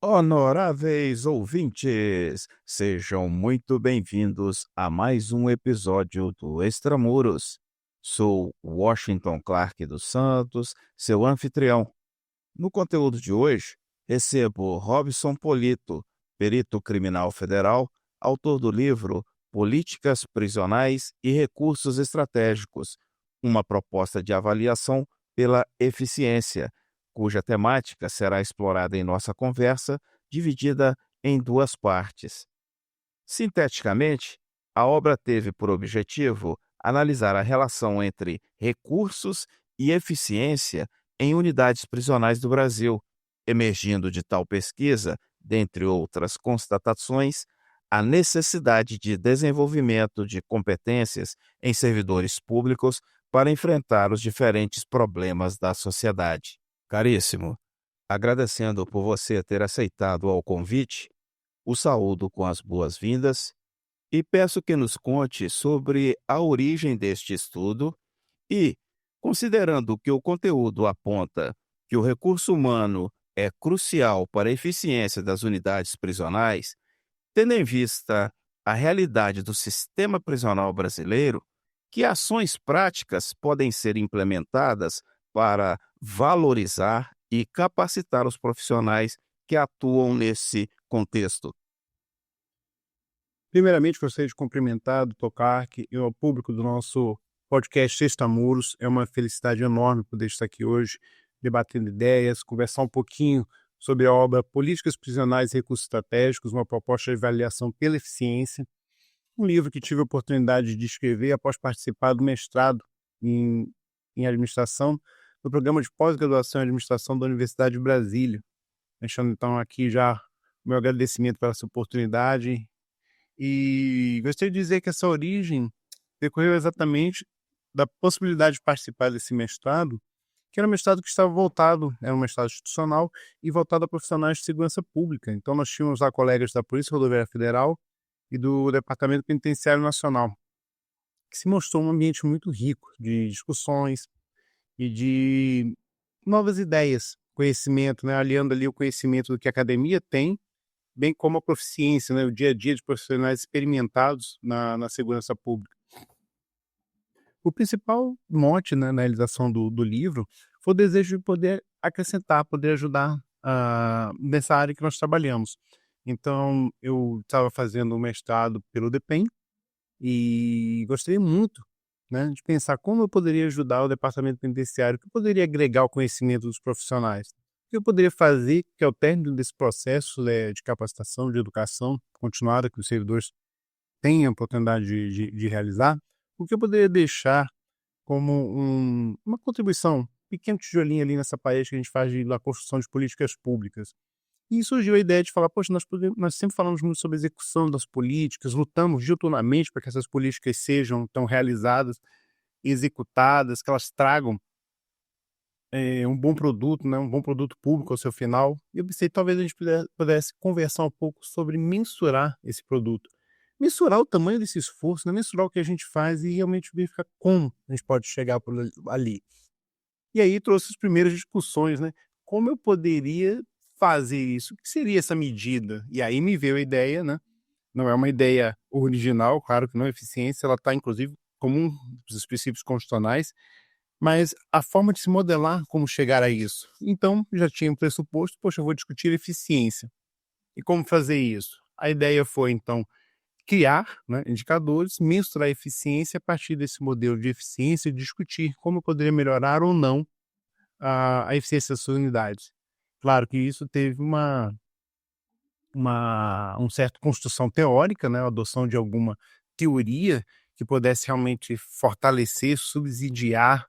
Honoráveis ouvintes, sejam muito bem-vindos a mais um episódio do Extramuros. Sou Washington Clark dos Santos, seu anfitrião. No conteúdo de hoje, recebo Robson Polito, perito criminal federal, autor do livro Políticas Prisionais e Recursos Estratégicos, uma proposta de avaliação pela eficiência, cuja temática será explorada em nossa conversa, dividida em duas partes. Sinteticamente, a obra teve por objetivo analisar a relação entre recursos e eficiência em unidades prisionais do Brasil, emergindo de tal pesquisa, dentre outras constatações, a necessidade de desenvolvimento de competências em servidores públicos para enfrentar os diferentes problemas da sociedade. Caríssimo, agradecendo por você ter aceitado ao convite, o saúdo com as boas-vindas e peço que nos conte sobre a origem deste estudo e, considerando que o conteúdo aponta que o recurso humano é crucial para a eficiência das unidades prisionais, tendo em vista a realidade do sistema prisional brasileiro, que ações práticas podem ser implementadas para valorizar e capacitar os profissionais que atuam nesse contexto? Primeiramente, gostaria de cumprimentar o Clark e ao público do nosso podcast Sextamuros. É uma felicidade enorme poder estar aqui hoje, debatendo ideias, conversar um pouquinho sobre a obra Políticas Prisionais e Recursos Estratégicos, uma proposta de avaliação pela eficiência, um livro que tive a oportunidade de escrever após participar do mestrado em, em administração, no programa de pós-graduação em administração da Universidade de Brasília. Deixando então aqui já o meu agradecimento pela essa oportunidade. E gostaria de dizer que essa origem decorreu exatamente da possibilidade de participar desse mestrado, que era um mestrado que estava voltado, era um mestrado institucional e voltado a profissionais de segurança pública. Então nós tínhamos lá colegas da Polícia Rodoviária Federal e do Departamento Penitenciário Nacional, que se mostrou um ambiente muito rico de discussões e de novas ideias, conhecimento, né, aliando ali o conhecimento do que a academia tem, bem como a proficiência, né, o dia a dia de profissionais experimentados na segurança pública. O principal mote, né, na realização do livro foi o desejo de poder acrescentar, poder ajudar nessa área que nós trabalhamos. Então, eu estava fazendo um mestrado pelo DEPEN e gostaria muito, né, de pensar como eu poderia ajudar o departamento penitenciário, que eu poderia agregar ao conhecimento dos profissionais, o que eu poderia fazer que ao término desse processo, né, de capacitação, de educação continuada que os servidores têm a oportunidade de realizar, o que eu poderia deixar como uma contribuição, um pequeno tijolinho ali nessa parede que a gente faz da construção de políticas públicas. E surgiu a ideia de falar, poxa, nós sempre falamos muito sobre a execução das políticas, lutamos diuturnamente para que essas políticas sejam então realizadas, executadas, que elas tragam um bom produto, né, um bom produto público ao seu final. E eu pensei, talvez a gente pudesse conversar um pouco sobre mensurar esse produto. Mensurar o tamanho desse esforço, né, mensurar o que a gente faz e realmente verificar como a gente pode chegar por ali. E aí trouxe as primeiras discussões, né? Como eu poderia fazer isso? O que seria essa medida? E aí me veio a ideia, né? Não é uma ideia original, claro que não é eficiência, ela está inclusive como um dos princípios constitucionais, mas a forma de se modelar como chegar a isso. Então, já tinha um pressuposto, poxa, eu vou discutir eficiência. E como fazer isso? A ideia foi, então, criar, né, indicadores, mensurar a eficiência a partir desse modelo de eficiência e discutir como eu poderia melhorar ou não a eficiência das suas unidades. Claro que isso teve um certo construção teórica, né, a adoção de alguma teoria que pudesse realmente fortalecer, subsidiar,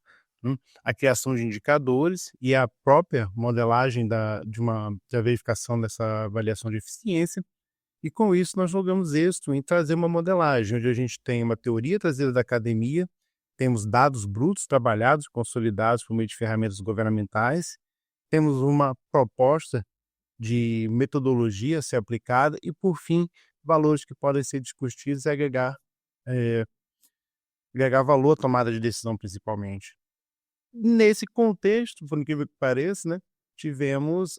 a criação de indicadores e a própria modelagem da verificação dessa avaliação de eficiência. E com isso nós logramos êxito em trazer uma modelagem, onde a gente tem uma teoria trazida da academia, temos dados brutos trabalhados, consolidados por meio de ferramentas governamentais, temos uma proposta de metodologia a ser aplicada e, por fim, valores que podem ser discutidos e eh, agregar valor à tomada de decisão, principalmente. Nesse contexto, por incrível que pareça, né, tivemos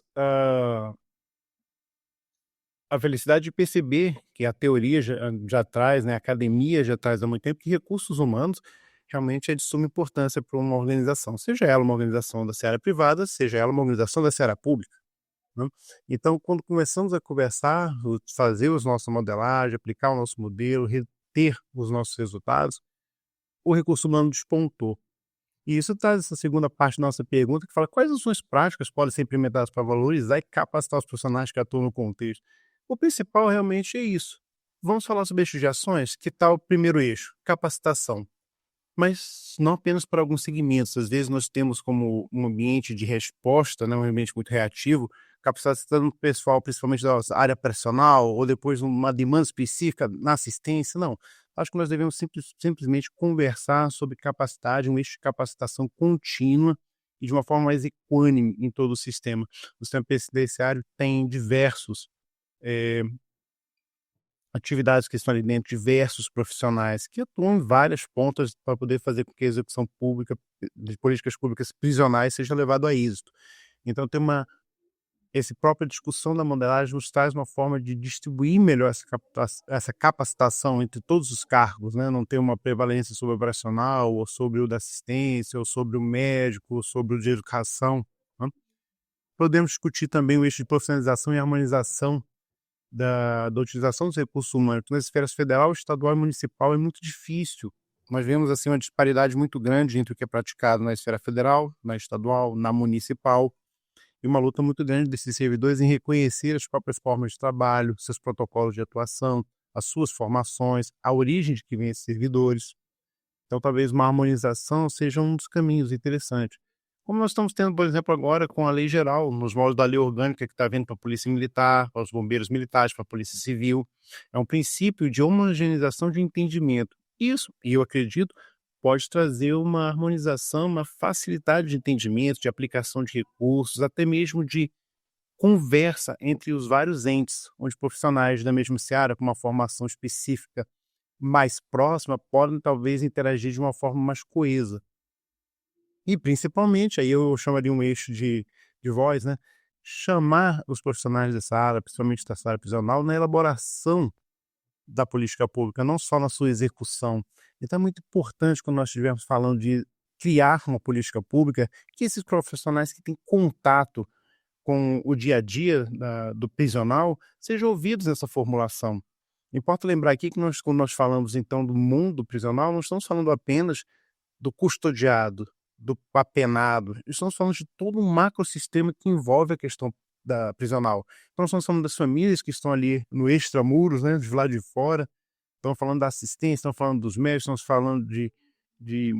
a felicidade de perceber que a teoria já traz, né, a academia já traz há muito tempo, que recursos humanos realmente é de suma importância para uma organização, seja ela uma organização da seara privada, seja ela uma organização da seara pública, né. Então, quando começamos a conversar, fazer os nossa modelagem, aplicar o nosso modelo, ter os nossos resultados, o recurso humano despontou. E isso traz essa segunda parte da nossa pergunta, que fala quais ações práticas podem ser implementadas para valorizar e capacitar os profissionais que atuam no contexto. O principal realmente é isso. Vamos falar sobre eixos de ações? Que tal o primeiro eixo? Capacitação. Mas não apenas para alguns segmentos. Às vezes nós temos como um ambiente de resposta, né, um ambiente muito reativo, capacitando o pessoal, principalmente da nossa área operacional, ou depois uma demanda específica na assistência. Não. Acho que nós devemos simplesmente conversar sobre capacidade, um eixo de capacitação contínua e de uma forma mais equânime em todo o sistema. O sistema penitenciário tem diversos eh, atividades que estão ali dentro, diversos profissionais que atuam em várias pontas para poder fazer com que a execução pública de políticas públicas prisionais seja levado a êxito. Então tem essa própria discussão da modelagem nos traz uma forma de distribuir melhor essa capacitação entre todos os cargos, né? Não ter uma prevalência sobre o operacional, ou sobre o da assistência, ou sobre o médico, ou sobre o de educação, né? Podemos discutir também o eixo de profissionalização e harmonização da utilização dos recursos humanos nas esferas federal, estadual e municipal é muito difícil. Nós vemos assim uma disparidade muito grande entre o que é praticado na esfera federal, na estadual, na municipal, e uma luta muito grande desses servidores em reconhecer as próprias formas de trabalho, seus protocolos de atuação, as suas formações, a origem de que vêm esses servidores. Então talvez uma harmonização seja um dos caminhos interessantes. Como nós estamos tendo, por exemplo, agora com a lei geral, nos moldes da lei orgânica que está vindo para a Polícia Militar, para os bombeiros militares, para a Polícia Civil, é um princípio de homogeneização de entendimento. Isso, e eu acredito, pode trazer uma harmonização, uma facilidade de entendimento, de aplicação de recursos, até mesmo de conversa entre os vários entes, onde profissionais da mesma seara, com uma formação específica mais próxima, podem talvez interagir de uma forma mais coesa. E principalmente, aí eu chamaria um eixo de voz, né, chamar os profissionais dessa área, principalmente da área prisional, na elaboração da política pública, não só na sua execução. Então é muito importante, quando nós estivermos falando de criar uma política pública, que esses profissionais que têm contato com o dia a dia do prisional sejam ouvidos nessa formulação. Importa lembrar aqui que quando nós falamos então do mundo prisional, não estamos falando apenas do custodiado, do apenado. Estamos falando de todo um macrosistema que envolve a questão da prisional. Então, nós estamos falando das famílias que estão ali no extramuros, né, de lá de fora. Estamos falando da assistência, estamos falando dos médicos, estamos falando de, de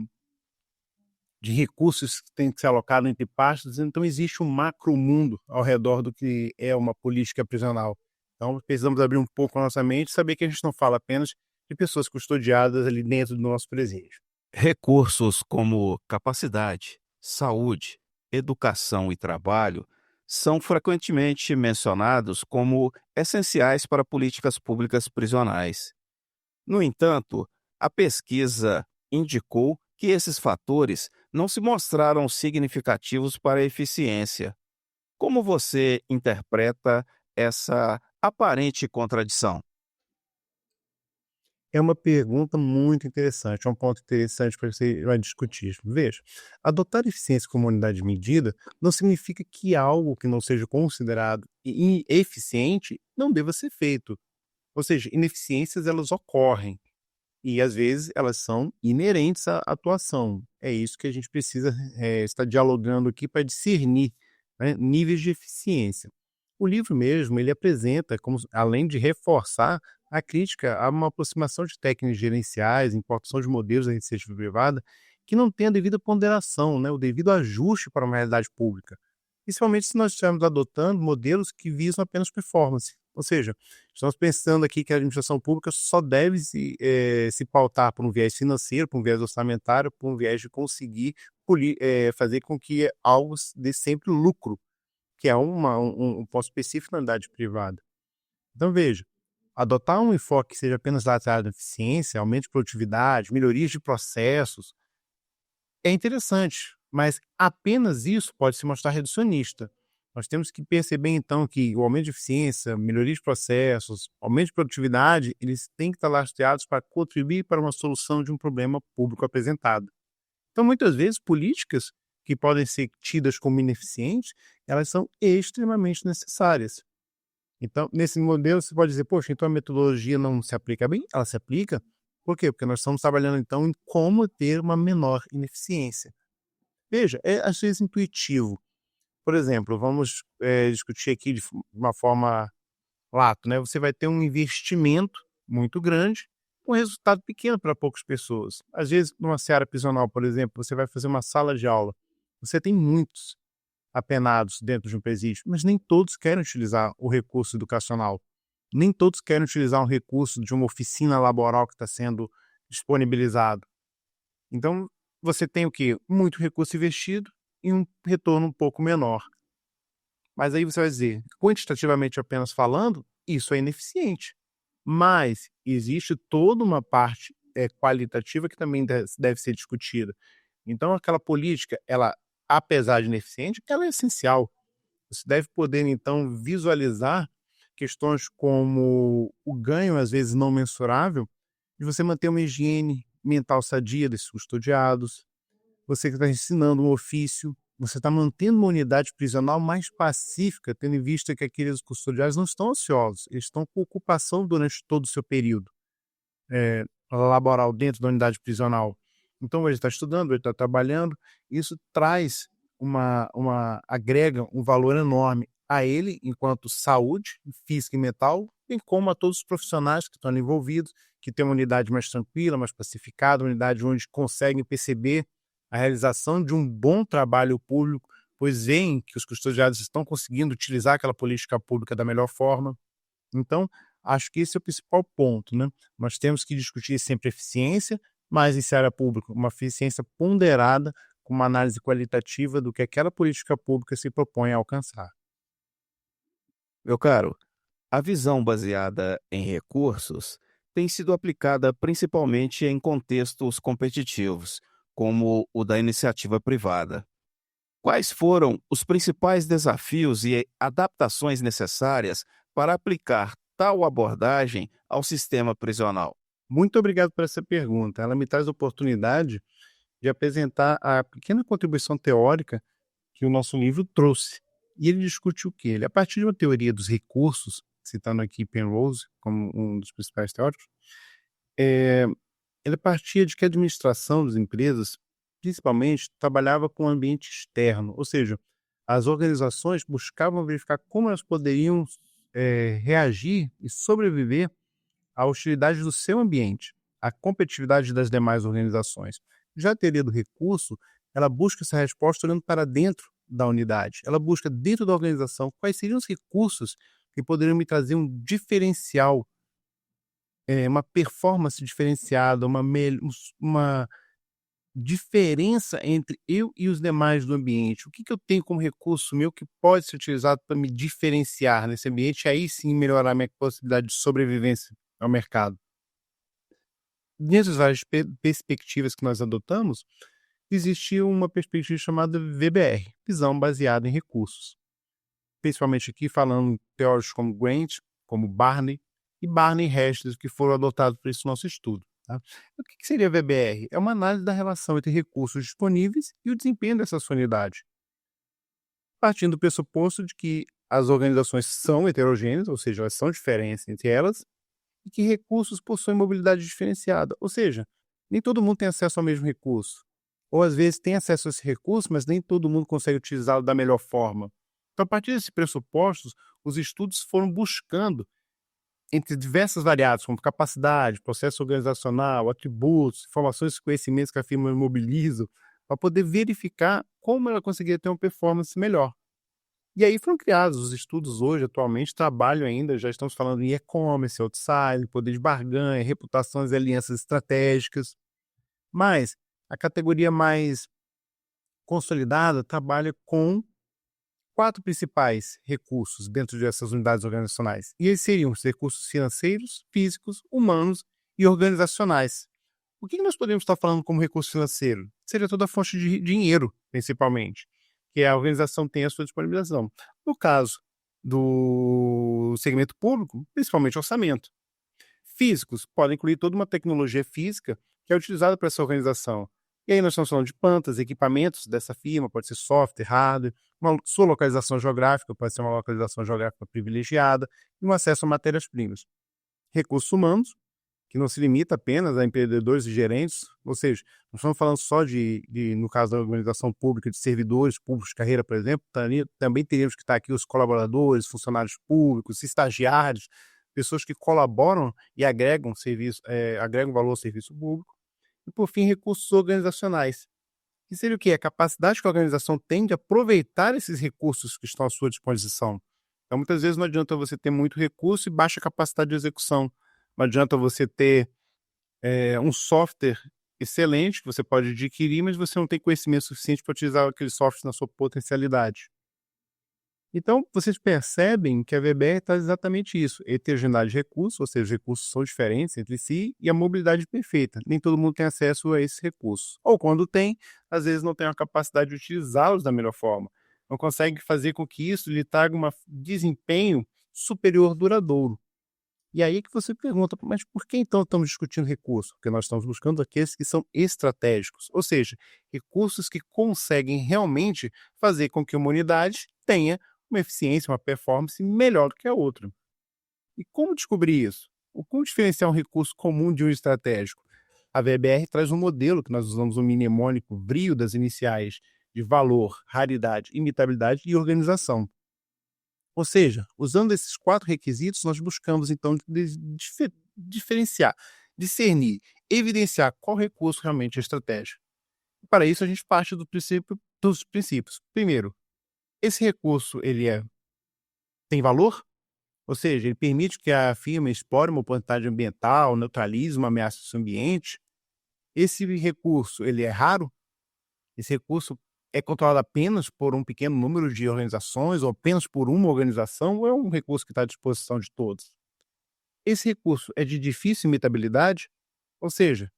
recursos que têm que ser alocados entre pastas. Então, existe um macromundo ao redor do que é uma política prisional. Então, precisamos abrir um pouco a nossa mente e saber que a gente não fala apenas de pessoas custodiadas ali dentro do nosso presídio. Recursos como capacidade, saúde, educação e trabalho são frequentemente mencionados como essenciais para políticas públicas prisionais. No entanto, a pesquisa indicou que esses fatores não se mostraram significativos para a eficiência. Como você interpreta essa aparente contradição? É uma pergunta muito interessante, é um ponto interessante para você vai discutir. Veja, adotar eficiência como unidade de medida não significa que algo que não seja considerado eficiente não deva ser feito. Ou seja, ineficiências elas ocorrem e às vezes elas são inerentes à atuação. É isso que a gente precisa estar dialogando aqui para discernir, né, níveis de eficiência. O livro mesmo, ele apresenta, como, além de reforçar a crítica a uma aproximação de técnicas gerenciais, importação de modelos da iniciativa privada, que não tem a devida ponderação, né, o devido ajuste para uma realidade pública. Principalmente se nós estivermos adotando modelos que visam apenas performance. Ou seja, estamos pensando aqui que a administração pública só deve se pautar por um viés financeiro, por um viés orçamentário, por um viés de conseguir fazer com que algo dê sempre lucro, que é um ponto específico na unidade privada. Então, veja, adotar um enfoque que seja apenas lateral da eficiência, aumento de produtividade, melhorias de processos, é interessante, mas apenas isso pode se mostrar reducionista. Nós temos que perceber, então, que o aumento de eficiência, melhoria de processos, aumento de produtividade, eles têm que estar lastreados para contribuir para uma solução de um problema público apresentado. Então, muitas vezes, políticas que podem ser tidas como ineficientes, elas são extremamente necessárias. Então, nesse modelo, você pode dizer, poxa, então a metodologia não se aplica bem? Ela se aplica. Por quê? Porque nós estamos trabalhando, então, em como ter uma menor ineficiência. Veja, é às vezes intuitivo. Por exemplo, vamos discutir aqui de uma forma lato, né? Você vai ter um investimento muito grande, com resultado pequeno para poucas pessoas. Às vezes, numa seara prisional, por exemplo, você vai fazer uma sala de aula. Você tem muitos apenados dentro de um presídio, mas nem todos querem utilizar o recurso educacional. Nem todos querem utilizar um recurso de uma oficina laboral que está sendo disponibilizado. Então, você tem o quê? Muito recurso investido e um retorno um pouco menor. Mas aí você vai dizer, quantitativamente apenas falando, isso é ineficiente. Mas existe toda uma parte qualitativa que também deve ser discutida. Então, aquela política, ela, apesar de ineficiente, ela é essencial. Você deve poder, então, visualizar questões como o ganho, às vezes não mensurável, de você manter uma higiene mental sadia desses custodiados, você está ensinando um ofício, você está mantendo uma unidade prisional mais pacífica, tendo em vista que aqueles custodiados não estão ociosos, eles estão com ocupação durante todo o seu período laboral dentro da unidade prisional. Então ele está estudando, ele está trabalhando, isso traz agrega um valor enorme a ele enquanto saúde física e mental, bem como a todos os profissionais que estão ali envolvidos, que têm uma unidade mais tranquila, mais pacificada, uma unidade onde conseguem perceber a realização de um bom trabalho público, pois veem que os custodiados estão conseguindo utilizar aquela política pública da melhor forma. Então, acho que esse é o principal ponto, né? Nós temos que discutir sempre eficiência, mas em seara pública, uma eficiência ponderada, com uma análise qualitativa do que aquela política pública se propõe a alcançar. Meu caro, a visão baseada em recursos tem sido aplicada principalmente em contextos competitivos, como o da iniciativa privada. Quais foram os principais desafios e adaptações necessárias para aplicar tal abordagem ao sistema prisional? Muito obrigado por essa pergunta. Ela me traz a oportunidade de apresentar a pequena contribuição teórica que o nosso livro trouxe. E ele discute o quê? Ele, a partir de uma teoria dos recursos, citando aqui Penrose como um dos principais teóricos, ele partia de que a administração das empresas, principalmente, trabalhava com o ambiente externo, ou seja, as organizações buscavam verificar como elas poderiam reagir e sobreviver à hostilidade do seu ambiente, à competitividade das demais organizações. Já a teoria do recurso, ela busca essa resposta olhando para dentro da unidade. Ela busca dentro da organização quais seriam os recursos que poderiam me trazer um diferencial, uma performance diferenciada, uma diferença entre eu e os demais do ambiente. O que eu tenho como recurso meu que pode ser utilizado para me diferenciar nesse ambiente e aí sim melhorar minha possibilidade de sobrevivência ao mercado. Dentro das várias perspectivas que nós adotamos, existia uma perspectiva chamada VBR, visão baseada em recursos. Principalmente aqui falando teóricos como Grant, como Barney e Hessler, que foram adotados para esse nosso estudo. Tá? O que seria VBR? É uma análise da relação entre recursos disponíveis e o desempenho dessa sua unidade. Partindo do pressuposto de que as organizações são heterogêneas, ou seja, elas são diferentes entre elas, e que recursos possuem mobilidade diferenciada, ou seja, nem todo mundo tem acesso ao mesmo recurso. Ou às vezes tem acesso a esse recurso, mas nem todo mundo consegue utilizá-lo da melhor forma. Então, a partir desses pressupostos, os estudos foram buscando, entre diversas variáveis, como capacidade, processo organizacional, atributos, informações e conhecimentos que a firma mobiliza, para poder verificar como ela conseguia ter uma performance melhor. E aí foram criados os estudos hoje, atualmente, trabalham ainda, já estamos falando em e-commerce, outside, poder de barganha, reputações e alianças estratégicas. Mas a categoria mais consolidada trabalha com 4 principais recursos dentro dessas unidades organizacionais. E eles seriam os recursos financeiros, físicos, humanos e organizacionais. O que nós podemos estar falando como recurso financeiro? Seria toda a fonte de dinheiro, principalmente, que a organização tem à sua disponibilização. No caso do segmento público, principalmente orçamento. Físicos podem incluir toda uma tecnologia física que é utilizada para essa organização. E aí nós estamos falando de plantas, equipamentos dessa firma, pode ser software, hardware, sua localização geográfica, pode ser uma localização geográfica privilegiada, e um acesso a matérias-primas. Recursos humanos, que não se limita apenas a empreendedores e gerentes, ou seja, não estamos falando só no caso da organização pública, de servidores públicos de carreira, por exemplo, também teríamos que estar aqui os colaboradores, funcionários públicos, estagiários, pessoas que colaboram e agregam valor ao serviço público. E, por fim, recursos organizacionais, que seria o quê? A capacidade que a organização tem de aproveitar esses recursos que estão à sua disposição. Então, muitas vezes não adianta você ter muito recurso e baixa capacidade de execução. Não adianta você ter um software excelente que você pode adquirir, mas você não tem conhecimento suficiente para utilizar aquele software na sua potencialidade. Então, vocês percebem que a VBR traz exatamente isso, heterogeneidade de recursos, ou seja, os recursos são diferentes entre si, e a mobilidade perfeita. Nem todo mundo tem acesso a esses recursos. Ou quando tem, às vezes não tem a capacidade de utilizá-los da melhor forma. Não consegue fazer com que isso lhe traga um desempenho superior duradouro. E aí que você pergunta, mas por que então estamos discutindo recursos? Porque nós estamos buscando aqueles que são estratégicos, ou seja, recursos que conseguem realmente fazer com que uma unidade tenha uma eficiência, uma performance melhor do que a outra. E como descobrir isso? Como diferenciar um recurso comum de um estratégico? A VBR traz um modelo que nós usamos o mnemônico VRIO das iniciais de valor, raridade, imitabilidade e organização. Ou seja, usando esses 4 requisitos, nós buscamos então diferenciar, discernir, evidenciar qual recurso realmente é estratégico. Para isso, a gente parte dos princípios. Primeiro, esse recurso tem valor? Ou seja, ele permite que a firma explore uma oportunidade ambiental, neutralize uma ameaça ao ambiente. Esse recurso ele é raro? Esse recurso é controlado apenas por um pequeno número de organizações ou apenas por uma organização ou é um recurso que está à disposição de todos? Esse recurso é de difícil imitabilidade? Ou seja,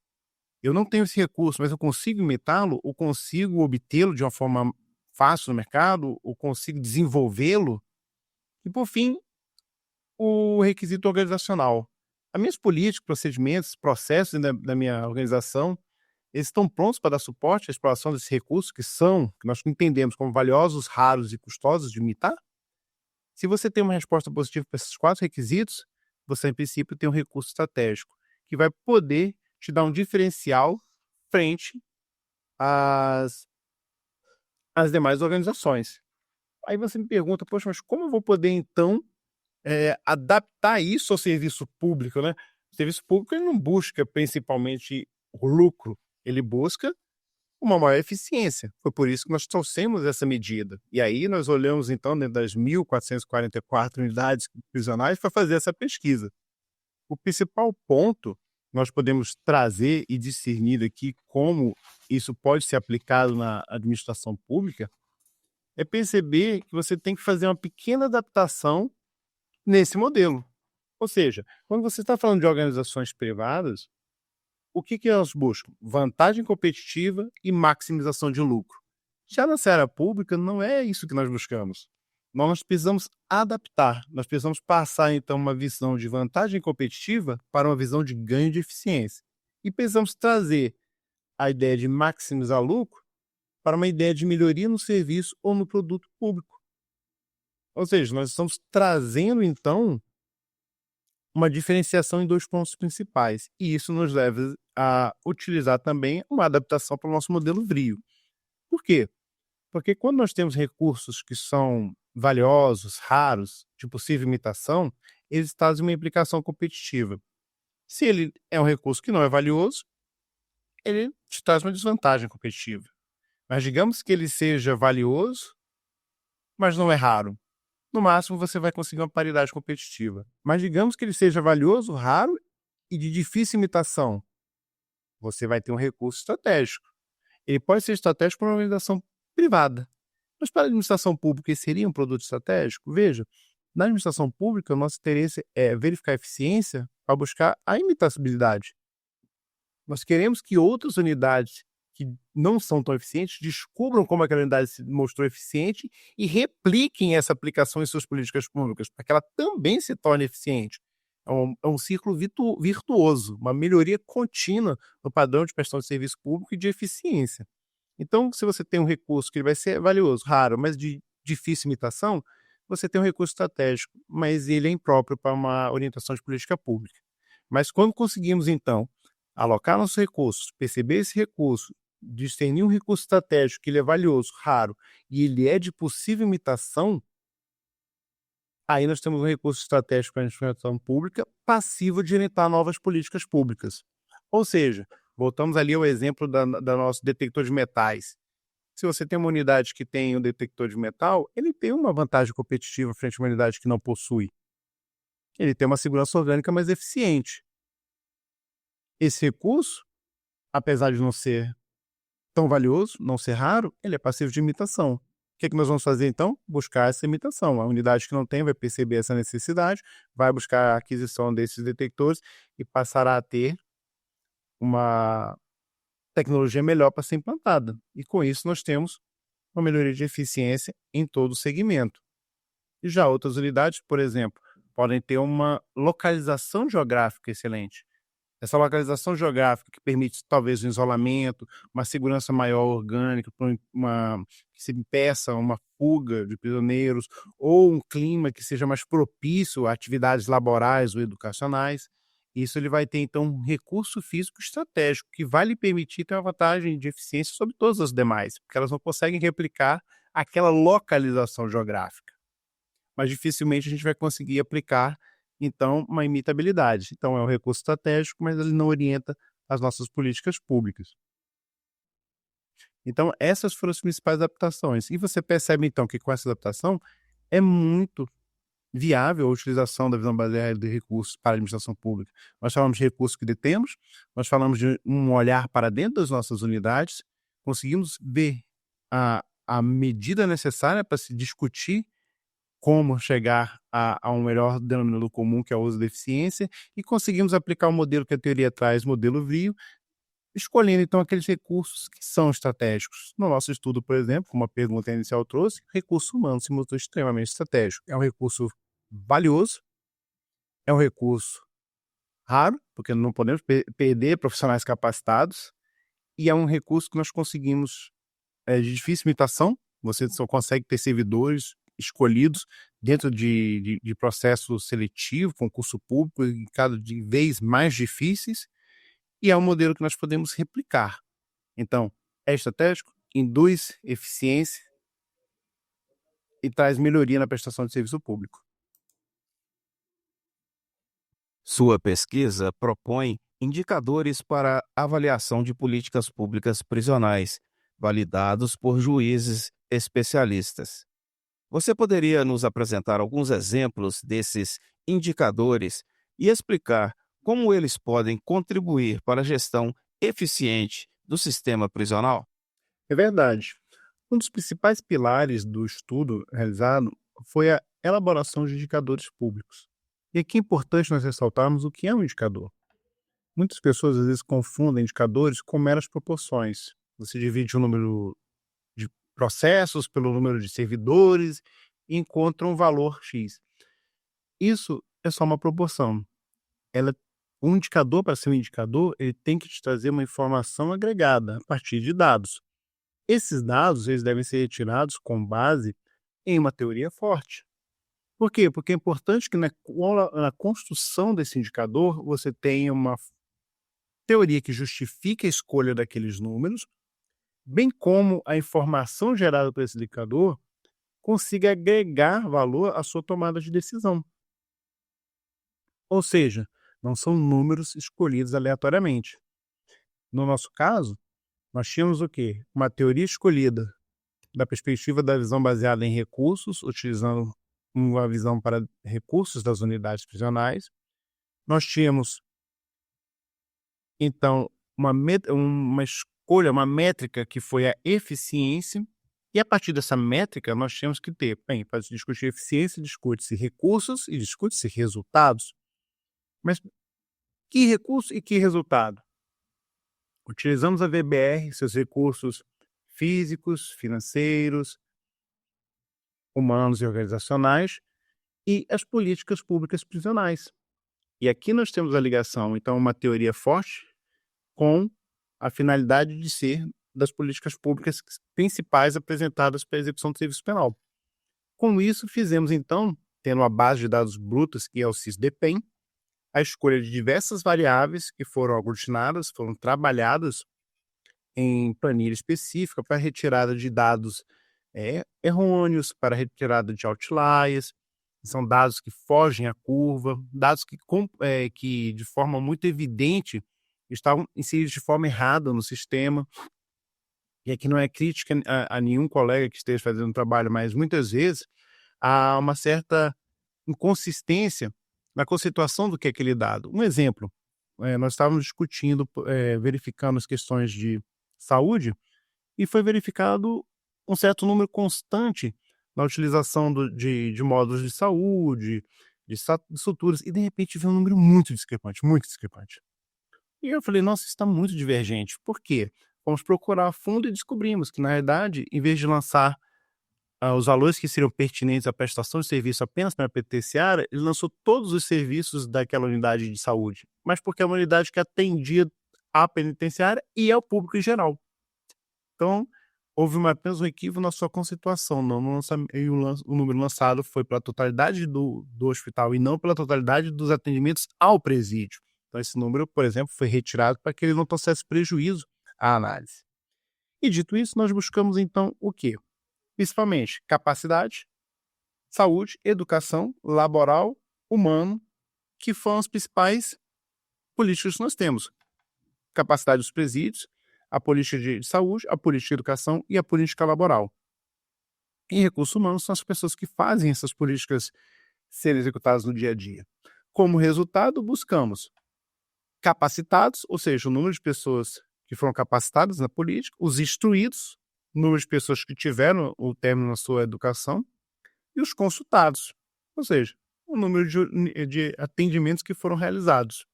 eu não tenho esse recurso, mas eu consigo imitá-lo ou consigo obtê-lo de uma forma fácil no mercado ou consigo desenvolvê-lo? E, por fim, o requisito organizacional. As minhas políticas, procedimentos, processos da minha organização, eles estão prontos para dar suporte à exploração desses recursos que nós entendemos como valiosos, raros e custosos de imitar? Se você tem uma resposta positiva para esses 4 requisitos, você, em princípio, tem um recurso estratégico que vai poder te dar um diferencial frente às demais organizações. Aí você me pergunta, poxa, mas como eu vou poder, então, adaptar isso ao serviço público, né? O serviço público ele não busca principalmente o lucro, ele busca uma maior eficiência. Foi por isso que nós trouxemos essa medida. E aí nós olhamos, então, dentro das 1.444 unidades prisionais para fazer essa pesquisa. O principal ponto que nós podemos trazer e discernir aqui como isso pode ser aplicado na administração pública é perceber que você tem que fazer uma pequena adaptação nesse modelo. Ou seja, quando você está falando de organizações privadas, o que elas buscam? Vantagem competitiva e maximização de lucro. Já na esfera pública, não é isso que nós buscamos. Nós precisamos adaptar, nós precisamos passar, então, uma visão de vantagem competitiva para uma visão de ganho de eficiência. E precisamos trazer a ideia de maximizar lucro para uma ideia de melhoria no serviço ou no produto público. Ou seja, nós estamos trazendo, então, uma diferenciação em 2 pontos principais. E isso nos leva a utilizar também uma adaptação para o nosso modelo VRIO. Por quê? Porque quando nós temos recursos que são valiosos, raros, de possível imitação, eles trazem uma implicação competitiva. Se ele é um recurso que não é valioso, ele te traz uma desvantagem competitiva. Mas digamos que ele seja valioso, mas não é raro. No máximo, você vai conseguir uma paridade competitiva. Mas digamos que ele seja valioso, raro e de difícil imitação. Você vai ter um recurso estratégico. Ele pode ser estratégico para uma organização privada. Mas para a administração pública, esse seria um produto estratégico? Veja, na administração pública, o nosso interesse é verificar a eficiência para buscar a imitabilidade. Nós queremos que outras unidades que não são tão eficientes descubram como aquela unidade se mostrou eficiente e repliquem essa aplicação em suas políticas públicas, para que ela também se torne eficiente. É um círculo virtuoso, uma melhoria contínua no padrão de prestação de serviço público e de eficiência. Então, se você tem um recurso que ele vai ser valioso, raro, mas de difícil imitação, você tem um recurso estratégico, mas ele é impróprio para uma orientação de política pública. Mas quando conseguimos, então, alocar nossos recursos, perceber esse recurso, discernir um recurso estratégico que ele é valioso, raro, e ele é de possível imitação, aí nós temos um recurso estratégico para a administração pública passivo de orientar novas políticas públicas. Ou seja, voltamos ali ao exemplo da nosso detector de metais. Se você tem uma unidade que tem um detector de metal, ele tem uma vantagem competitiva frente a uma unidade que não possui. Ele tem uma segurança orgânica mais eficiente. Esse recurso, apesar de não ser tão valioso, não ser raro, ele é passivo de imitação. O que é que nós vamos fazer então? Buscar essa imitação. A unidade que não tem vai perceber essa necessidade, vai buscar a aquisição desses detectores e passará a ter uma tecnologia melhor para ser implantada. E com isso nós temos uma melhoria de eficiência em todo o segmento. E já outras unidades, por exemplo, podem ter uma localização geográfica excelente. Essa localização geográfica que permite talvez um isolamento, uma segurança maior orgânica, que se impeça uma fuga de prisioneiros, ou um clima que seja mais propício a atividades laborais ou educacionais. Isso ele vai ter, então, um recurso físico estratégico que vai lhe permitir ter uma vantagem de eficiência sobre todas as demais, porque elas não conseguem replicar aquela localização geográfica. Mas dificilmente a gente vai conseguir aplicar, então, uma imitabilidade. Então, é um recurso estratégico, mas ele não orienta as nossas políticas públicas. Então, essas foram as principais adaptações. E você percebe, então, que com essa adaptação é muito viável a utilização da visão baseada de recursos para a administração pública. Nós falamos de recursos que detemos, nós falamos de um olhar para dentro das nossas unidades, conseguimos ver a medida necessária para se discutir como chegar a um melhor denominador comum, que é o uso da eficiência, e conseguimos aplicar o modelo que a teoria traz, modelo VRIO, escolhendo então aqueles recursos que são estratégicos. No nosso estudo, por exemplo, como a pergunta inicial trouxe, recurso humano se mostrou extremamente estratégico. É um recurso valioso, é um recurso raro, porque não podemos perder profissionais capacitados, e é um recurso que nós conseguimos de difícil imitação. Você só consegue ter servidores escolhidos dentro de processo seletivo, concurso público, e cada vez mais difíceis, e é um modelo que nós podemos replicar. Então, é estratégico, induz eficiência e traz melhoria na prestação de serviço público. Sua pesquisa propõe indicadores para avaliação de políticas públicas prisionais, validados por juízes especialistas. Você poderia nos apresentar alguns exemplos desses indicadores e explicar como eles podem contribuir para a gestão eficiente do sistema prisional? É verdade. Um dos principais pilares do estudo realizado foi a elaboração de indicadores públicos. E aqui é importante nós ressaltarmos o que é um indicador. Muitas pessoas às vezes confundem indicadores com meras proporções. Você divide o número de processos pelo número de servidores e encontra um valor X. Isso é só uma proporção. Um indicador, para ser um indicador, ele tem que te trazer uma informação agregada a partir de dados. Esses dados eles devem ser retirados com base em uma teoria forte. Por quê? Porque é importante que na construção desse indicador você tenha uma teoria que justifique a escolha daqueles números, bem como a informação gerada por esse indicador consiga agregar valor à sua tomada de decisão. Ou seja, não são números escolhidos aleatoriamente. No nosso caso, nós tínhamos o quê? Uma teoria escolhida da perspectiva da visão baseada em recursos, utilizando uma visão para recursos das unidades prisionais. Nós tínhamos, então, uma escolha, uma métrica que foi a eficiência, e a partir dessa métrica nós tínhamos que ter, bem, para se discutir eficiência, discute-se recursos e discute-se resultados. Mas que recurso e que resultado? Utilizamos a VBR, seus recursos físicos, financeiros, humanos e organizacionais, e as políticas públicas prisionais. E aqui nós temos a ligação, então, uma teoria forte com a finalidade de ser das políticas públicas principais apresentadas para a execução do serviço penal. Com isso, fizemos, então, tendo uma base de dados brutas, que é o SIS-DPEM, a escolha de diversas variáveis que foram aglutinadas, foram trabalhadas em planilha específica para retirada de dados errôneos, para retirada de outliers. São dados que fogem à curva, dados que de forma muito evidente estavam inseridos de forma errada no sistema. E aqui não é crítica a nenhum colega que esteja fazendo um trabalho, mas muitas vezes há uma certa inconsistência na conceituação do que é aquele dado. Um exemplo, nós estávamos discutindo, verificando as questões de saúde, e foi verificado um certo número constante na utilização de módulos de saúde, de estruturas, e de repente veio um número muito discrepante, muito discrepante. E eu falei, nossa, isso está muito divergente. Por quê? Fomos procurar a fundo e descobrimos que, na verdade, em vez de lançar os valores que seriam pertinentes à prestação de serviço apenas para a penitenciária, ele lançou todos os serviços daquela unidade de saúde, mas porque é uma unidade que atendia à penitenciária e ao público em geral. Então, houve apenas um equívoco na sua conceituação, e o número lançado foi pela totalidade do hospital e não pela totalidade dos atendimentos ao presídio. Então, esse número, por exemplo, foi retirado para que ele não trouxesse prejuízo à análise. E dito isso, nós buscamos então o quê? Principalmente capacidade, saúde, educação, laboral, humano, que foram as principais políticas que nós temos. Capacidade dos presídios, a política de saúde, a política de educação e a política laboral. E recursos humanos são as pessoas que fazem essas políticas serem executadas no dia a dia. Como resultado, buscamos capacitados, ou seja, o número de pessoas que foram capacitadas na política, os instruídos, o número de pessoas que tiveram o término na sua educação, e os consultados, ou seja, o número de atendimentos que foram realizados.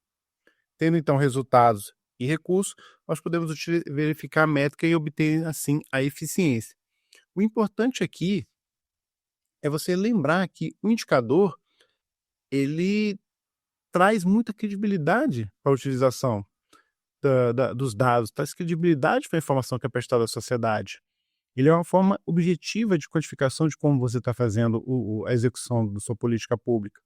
Tendo, então, resultados e recursos, nós podemos verificar a métrica e obter, assim, a eficiência. O importante aqui é você lembrar que o indicador, ele traz muita credibilidade para a utilização dos dados, traz credibilidade para a informação que é prestada à sociedade. Ele é uma forma objetiva de quantificação de como você está fazendo a execução da sua política pública.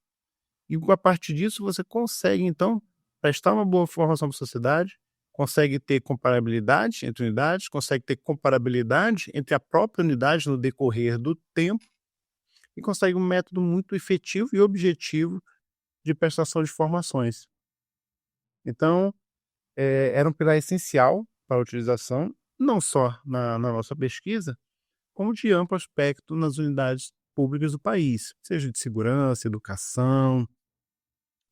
E a partir disso você consegue, então, prestar uma boa informação para a sociedade, consegue ter comparabilidade entre unidades, consegue ter comparabilidade entre a própria unidade no decorrer do tempo e consegue um método muito efetivo e objetivo de prestação de informações. Então, era um pilar essencial para a utilização, não só na nossa pesquisa, como de amplo aspecto nas unidades públicas do país, seja de segurança, educação,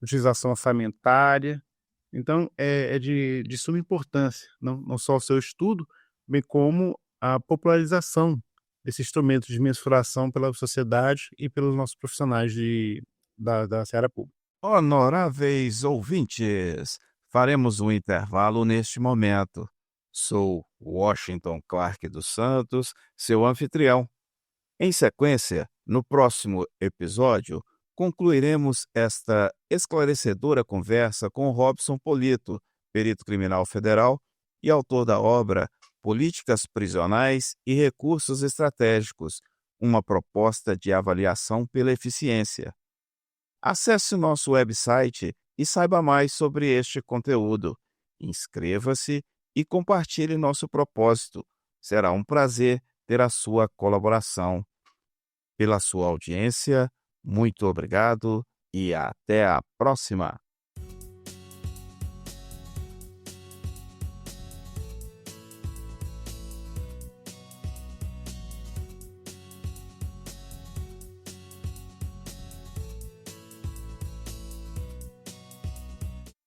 utilização orçamentária. Então, é de suma importância, não só o seu estudo, bem como a popularização desse instrumento de mensuração pela sociedade e pelos nossos profissionais da seara pública. Honoráveis ouvintes, faremos um intervalo neste momento. Sou Washington Clark dos Santos, seu anfitrião. Em sequência, no próximo episódio, concluiremos esta esclarecedora conversa com Robson Polito, perito criminal federal e autor da obra Políticas Prisionais e Recursos Estratégicos, uma proposta de avaliação pela eficiência. Acesse nosso website e saiba mais sobre este conteúdo. Inscreva-se e compartilhe nosso propósito. Será um prazer ter a sua colaboração. Pela sua audiência, muito obrigado e até a próxima.